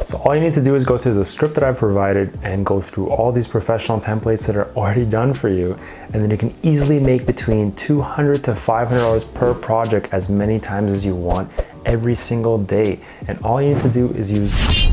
So all you need to do is go through the script that I've provided and go through all these professional templates that are already done for you. And then you can easily make between $200 to $500 per project as many times as you want every single day. And all you need to do is use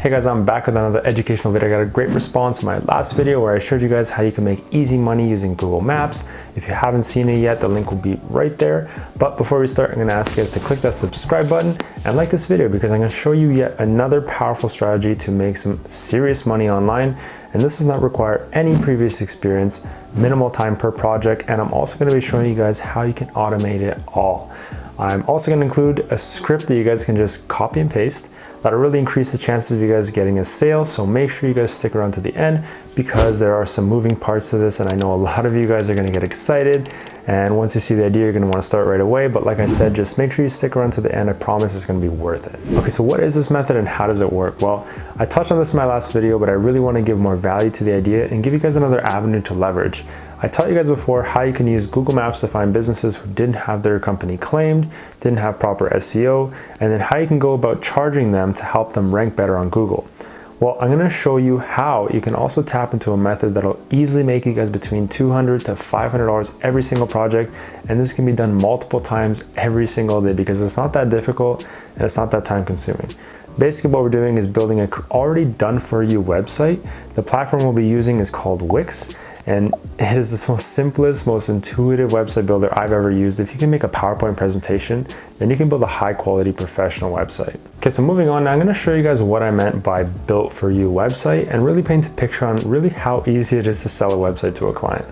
Hey guys, I'm back with another educational video. I got a great response to my last video where I showed you guys how you can make easy money using Google Maps. If you haven't seen it yet, the link will be right there. But before we start, I'm gonna ask you guys to click that subscribe button and like this video because I'm gonna show you yet another powerful strategy to make some serious money online. And this does not require any previous experience, minimal time per project, and I'm also gonna be showing you guys how you can automate it all. I'm also gonna include a script that you guys can just copy and paste that'll really increase the chances of you guys getting a sale. So make sure you guys stick around to the end because there are some moving parts to this, and I know a lot of you guys are gonna get excited. And once you see the idea, you're gonna wanna start right away. But like I said, just make sure you stick around to the end. I promise it's gonna be worth it. Okay, so what is this method and how does it work? Well, I touched on this in my last video, but I really wanna give more value to the idea and give you guys another avenue to leverage. I taught you guys before how you can use Google Maps to find businesses who didn't have their company claimed, didn't have proper SEO, and then how you can go about charging them to help them rank better on Google. Well, I'm gonna show you how you can also tap into a method that'll easily make you guys between $200 to $500 every single project, and this can be done multiple times every single day because it's not that difficult and it's not that time consuming. Basically what we're doing is building an already done for you website. The platform we'll be using is called Wix, and it is the most simplest, most intuitive website builder I've ever used. If you can make a PowerPoint presentation, then you can build a high quality professional website. Okay, so moving on, now I'm gonna show you guys what I meant by built for you website and really paint a picture on really how easy it is to sell a website to a client.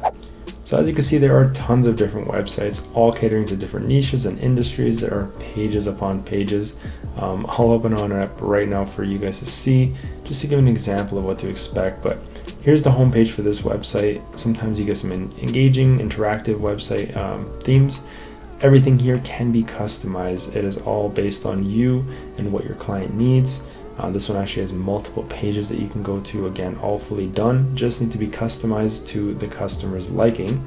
So as you can see, there are tons of different websites, all catering to different niches and industries. There are pages upon pages. I'll open on it up right now for you guys to see, just to give an example of what to expect. But here's the homepage for this website. Sometimes you get some engaging, interactive website themes. Everything here can be customized. It is all based on you and what your client needs. This one actually has multiple pages that you can go to. Again, all fully done, just need to be customized to the customer's liking.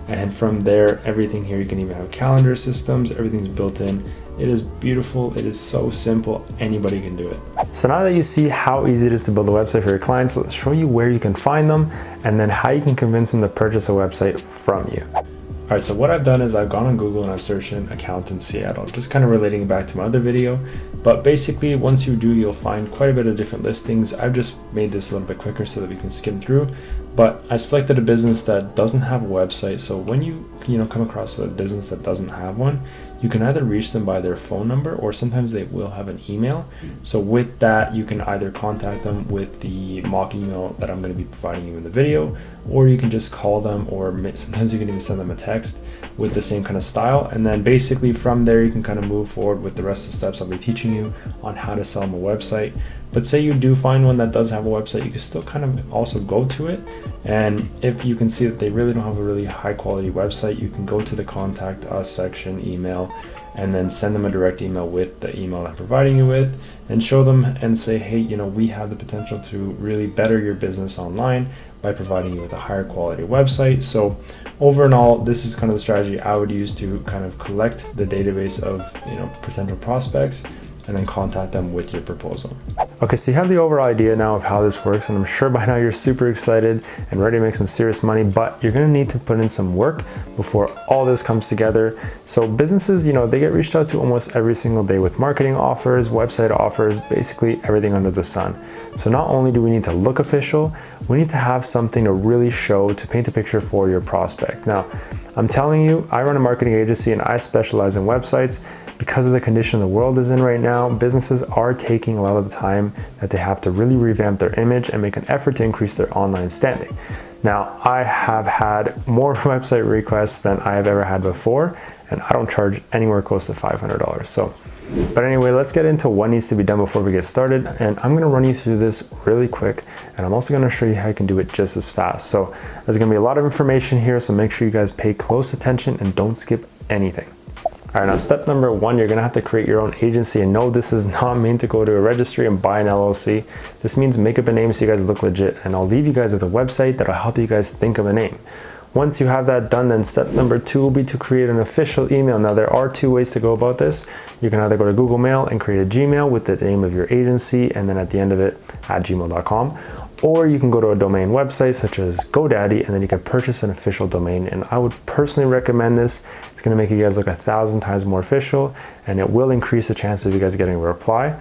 And from there, everything here, you can even have calendar systems, everything's built in. It is beautiful, it is so simple, anybody can do it. So now that you see how easy it is to build a website for your clients, let's show you where you can find them and then how you can convince them to purchase a website from you. All right, so what I've done is I've gone on Google and I've searched in accountant Seattle, just kind of relating it back to my other video. But basically, once you do, you'll find quite a bit of different listings. I've just made this a little bit quicker so that we can skim through. But I selected a business that doesn't have a website. So when you come across a business that doesn't have one, you can either reach them by their phone number or sometimes they will have an email. So with that, you can either contact them with the mock email that I'm going to be providing you in the video, or you can just call them, or sometimes you can even send them a text with the same kind of style. And then basically from there, you can kind of move forward with the rest of the steps I'll be teaching you on how to sell them a website. But say you do find one that does have a website, you can still kind of also go to it. And if you can see that they really don't have a really high quality website, you can go to the contact us section, email, and then send them a direct email with the email I'm providing you with and show them and say, hey, we have the potential to really better your business online by providing you with a higher quality website. So over and all, this is kind of the strategy I would use to kind of collect the database of potential prospects and then contact them with your proposal. Okay, so you have the overall idea now of how this works, and I'm sure by now you're super excited and ready to make some serious money, but you're gonna need to put in some work before all this comes together. So businesses, they get reached out to almost every single day with marketing offers, website offers, basically everything under the sun. So not only do we need to look official, we need to have something to really show, to paint a picture for your prospect. Now, I'm telling you, I run a marketing agency and I specialize in websites. Because of the condition the world is in right now, businesses are taking a lot of the time that they have to really revamp their image and make an effort to increase their online standing. Now, I have had more website requests than I have ever had before, and I don't charge anywhere close to $500. But anyway, let's get into what needs to be done before we get started. And I'm gonna run you through this really quick, and I'm also gonna show you how you can do it just as fast. So there's gonna be a lot of information here, so make sure you guys pay close attention and don't skip anything. All right, now step number one, you're gonna have to create your own agency, and no, this is not mean to go to a registry and buy an LLC. This means make up a name so you guys look legit, and I'll leave you guys with a website that'll help you guys think of a name. Once you have that done, then step number 2 will be to create an official email. Now there are 2 ways to go about this. You can either go to Google Mail and create a Gmail with the name of your agency and then at the end of it @gmail.com. Or you can go to a domain website such as GoDaddy and then you can purchase an official domain. And I would personally recommend this. It's gonna make you guys look 1,000 times more official and it will increase the chance of you guys getting a reply.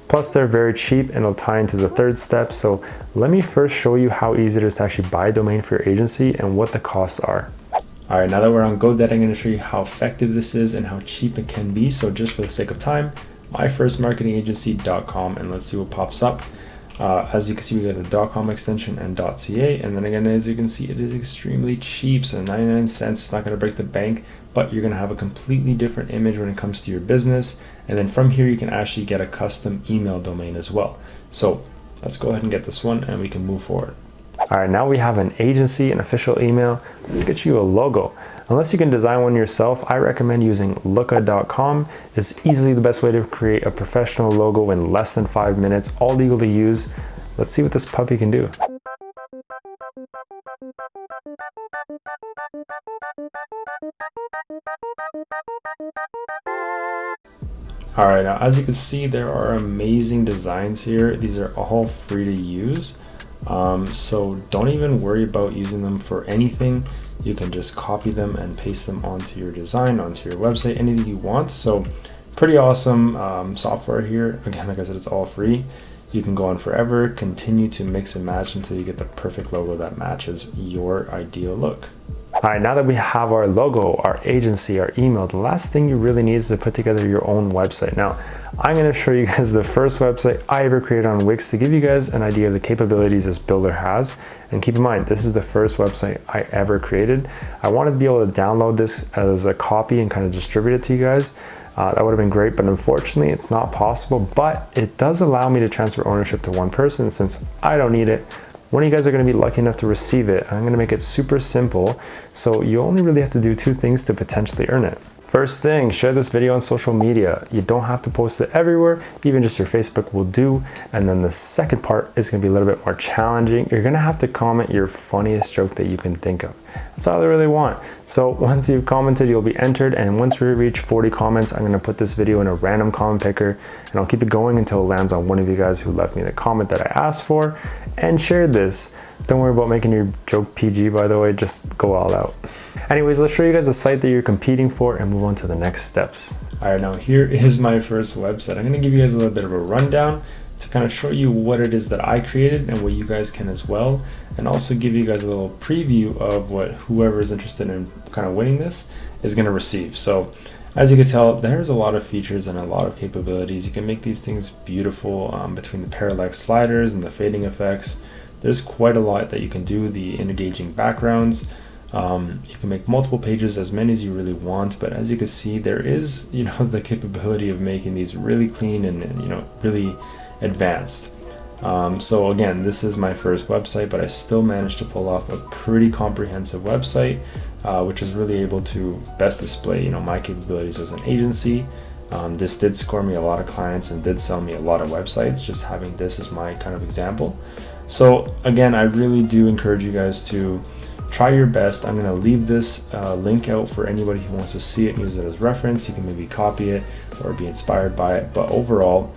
Plus they're very cheap and it'll tie into the 3rd step. So let me first show you how easy it is to actually buy a domain for your agency and what the costs are. All right, now that we're on GoDaddy, I'm gonna show you how effective this is and how cheap it can be. So just for the sake of time, myfirstmarketingagency.com and let's see what pops up. As you can see, we got the .com extension and .ca, and then again, as you can see, it is extremely cheap. So 99 cents, it's not going to break the bank, but you're going to have a completely different image when it comes to your business. And then from here, you can actually get a custom email domain as well. So let's go ahead and get this one, and we can move forward. All right, now we have an agency, an official email. Let's get you a logo. Unless you can design one yourself, I recommend using looka.com. It's easily the best way to create a professional logo in less than 5 minutes, all legal to use. Let's see what this puppy can do. All right, now as you can see, there are amazing designs here. These are all free to use. So don't even worry about using them for anything. You can just copy them and paste them onto your design, onto your website, anything you want. So pretty awesome software here. Again, like I said, it's all free. You can go on forever, continue to mix and match until you get the perfect logo that matches your ideal look. All right, now that we have our logo, our agency, our email, the last thing you really need is to put together your own website. Now, I'm gonna show you guys the first website I ever created on Wix to give you guys an idea of the capabilities this builder has. And keep in mind, this is the first website I ever created. I wanted to be able to download this as a copy and kind of distribute it to you guys. That would have been great, but unfortunately it's not possible, but it does allow me to transfer ownership to one person. Since I don't need it, one of you guys are going to be lucky enough to receive it. I'm going to make it super simple, so you only really have to do 2 things to potentially earn it. First thing, share this video on social media. You don't have to post it everywhere, even just your Facebook will do. And then the second part is gonna be a little bit more challenging. You're gonna have to comment your funniest joke that you can think of. That's all I really want. So once you've commented, you'll be entered. And once we reach 40 comments, I'm gonna put this video in a random comment picker and I'll keep it going until it lands on one of you guys who left me the comment that I asked for and shared this. Don't worry about making your joke PG, by the way, just go all out. Anyways, let's show you guys a site that you're competing for and move on to the next steps. All right, now here is my first website. I'm gonna give you guys a little bit of a rundown to kind of show you what it is that I created and what you guys can as well. And also give you guys a little preview of what whoever is interested in kind of winning this is gonna receive. So as you can tell, there's a lot of features and a lot of capabilities. You can make these things beautiful between the parallax sliders and the fading effects. There's quite a lot that you can do, the engaging backgrounds. You can make multiple pages, as many as you really want, but as you can see, there is, the capability of making these really clean and, really advanced. So again, this is my first website, but I still managed to pull off a pretty comprehensive website, which is really able to best display, my capabilities as an agency. This did score me a lot of clients and did sell me a lot of websites, just having this as my kind of example. So again, I really do encourage you guys to try your best. I'm gonna leave this link out for anybody who wants to see it and use it as reference. You can maybe copy it or be inspired by it. But overall,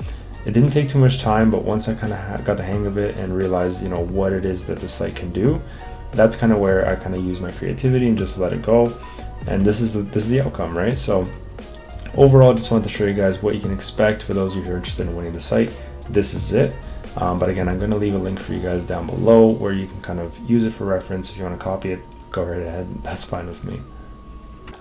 it didn't take too much time, but once I kind of got the hang of it and realized, what it is that the site can do, that's kind of where I kind of use my creativity and just let it go. And this is the outcome, right? So overall, I just wanted to show you guys what you can expect for those of you who are interested in winning the site. This is it. But again, I'm going to leave a link for you guys down below where you can kind of use it for reference. If you want to copy it, go right ahead. That's fine with me.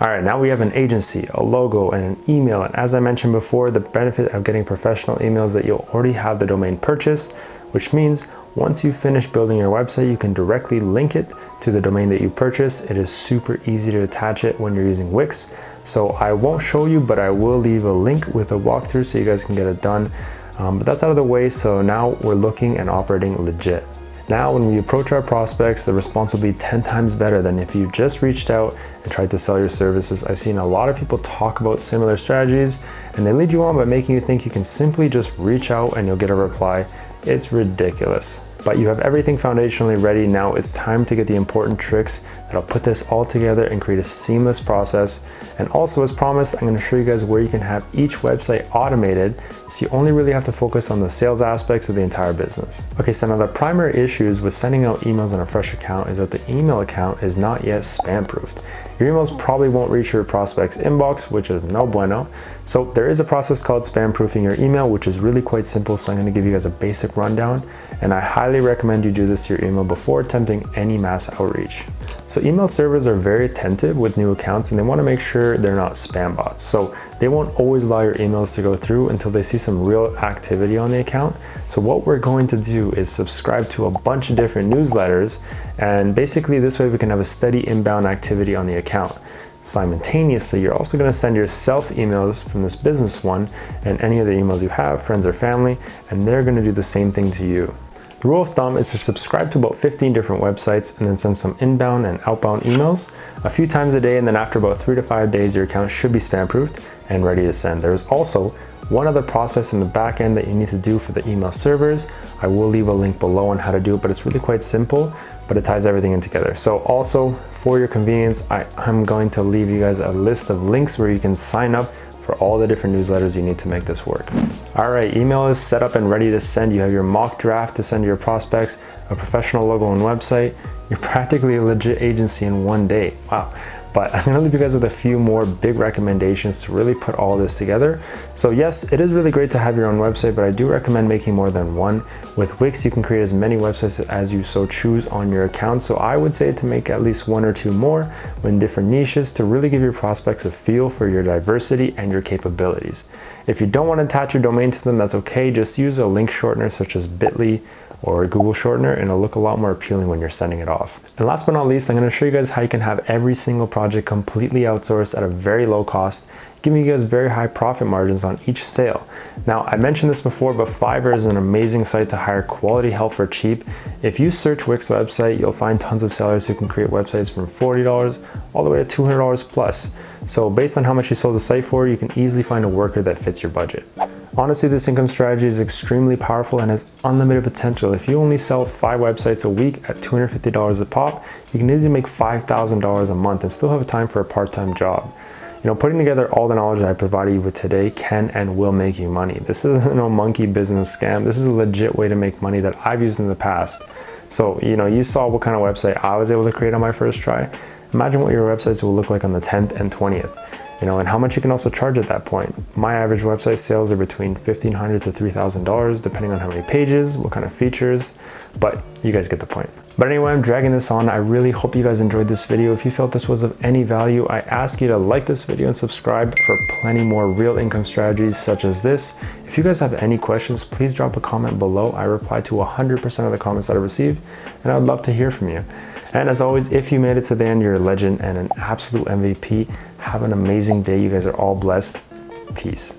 All right, now we have an agency, a logo, and an email. And as I mentioned before, the benefit of getting professional emails is that you'll already have the domain purchased, which means once you finish building your website, you can directly link it to the domain that you purchased. It is super easy to attach it when you're using Wix. So I won't show you, but I will leave a link with a walkthrough so you guys can get it done. But that's out of the way, so now we're looking and operating legit. Now, when we approach our prospects, the response will be 10 times better than if you just reached out and tried to sell your services. I've seen a lot of people talk about similar strategies, and they lead you on by making you think you can simply just reach out and you'll get a reply. It's ridiculous. But you have everything foundationally ready. Now it's time to get the important tricks that'll put this all together and create a seamless process. And also, as promised, I'm going to show you guys where you can have each website automated, so you only really have to focus on the sales aspects of the entire business. Okay, so now the primary issues with sending out emails on a fresh account is that the email account is not yet spam proofed. Your emails probably won't reach your prospect's inbox, which is no bueno. So there is a process called spam proofing your email, which is really quite simple. So I'm going to give you guys a basic rundown, and I highly recommend you do this to your email before attempting any mass outreach. So email servers are very attentive with new accounts, and they want to make sure they're not spam bots. So they won't always allow your emails to go through until they see some real activity on the account. So what we're going to do is subscribe to a bunch of different newsletters, and basically this way we can have a steady inbound activity on the account. Simultaneously, you're also going to send yourself emails from this business one and any other emails you have, friends or family, and they're going to do the same thing to you. The rule of thumb is to subscribe to about 15 different websites and then send some inbound and outbound emails a few times a day, and then after about 3 to 5 days, your account should be spam proofed and ready to send. There's also one other process in the back end that you need to do for the email servers. I will leave a link below on how to do it, but it's really quite simple, but it ties everything in together. So also, for your convenience, I'm going to leave you guys a list of links where you can sign up for all the different newsletters you need to make this work. All right, email is set up and ready to send. You have your mock draft to send to your prospects, a professional logo and website. You're practically a legit agency in one day. Wow. But I'm gonna leave you guys with a few more big recommendations to really put all this together. So yes, it is really great to have your own website, but I do recommend making more than one. With Wix, you can create as many websites as you so choose on your account. So I would say to make at least 1 or 2 more in different niches to really give your prospects a feel for your diversity and your capabilities. If you don't want to attach your domain to them, that's okay. Just use a link shortener such as Bitly or a Google shortener, and it'll look a lot more appealing when you're sending it off. And last but not least, I'm going to show you guys how you can have every single project completely outsourced at a very low cost, giving you guys very high profit margins on each sale. Now, I mentioned this before, but Fiverr is an amazing site to hire quality help for cheap. If you search Wix website, you'll find tons of sellers who can create websites from $40 all the way to $200 plus. So based on how much you sold the site for, you can easily find a worker that fits your budget. Honestly, this income strategy is extremely powerful and has unlimited potential. If you only sell 5 websites a week at $250 a pop, you can easily make $5,000 a month and still have time for a part-time job. You know, putting together all the knowledge that I provided you with today can and will make you money. This isn't no monkey business scam. This is a legit way to make money that I've used in the past. So, you know, you saw what kind of website I was able to create on my first try. Imagine what your websites will look like on the 10th and 20th. You know, and how much you can also charge at that point. My average website sales are between $1,500 to $3,000, depending on how many pages, what kind of features, but you guys get the point. But anyway, I'm dragging this on. I really hope you guys enjoyed this video. If you felt this was of any value, I ask you to like this video and subscribe for plenty more real income strategies such as this. If you guys have any questions, please drop a comment below. I reply to 100% of the comments that I receive, and I would love to hear from you. And as always, if you made it to the end, you're a legend and an absolute MVP. Have an amazing day. You guys are all blessed. Peace.